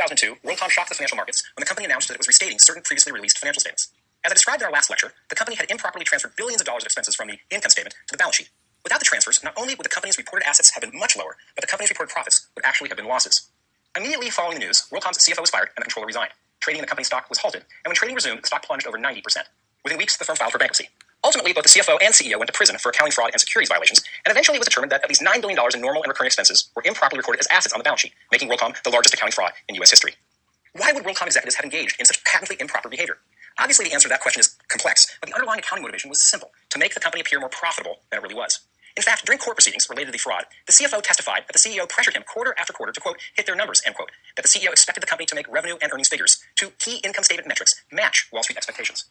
2002, Worldcom shocked the financial markets when the company announced that it was restating certain previously released financial statements. As I described in our last lecture, the company had improperly transferred billions of dollars of expenses from the income statement to the balance sheet. Without the transfers, not only would the company's reported assets have been much lower, but the company's reported profits would actually have been losses. Immediately following the news, Worldcom's CFO was fired and the controller resigned. Trading in the company's stock was halted, and when trading resumed, the stock plunged over 90%. Within weeks, the firm filed for bankruptcy. Ultimately, both the CFO and CEO went to prison for accounting fraud and securities violations, and eventually it was determined that at least $9 billion in normal and recurring expenses were improperly recorded as assets on the balance sheet, making Worldcom the largest accounting fraud in U.S. history. Why would Worldcom executives have engaged in such patently improper behavior? Obviously, the answer to that question is complex, but the underlying accounting motivation was simple: to make the company appear more profitable than it really was. In fact, during court proceedings related to the fraud, the CFO testified that the CEO pressured him quarter after quarter to, quote, hit their numbers, end quote, that the CEO expected the company to make revenue and earnings figures to key income statement metrics match Wall Street expectations.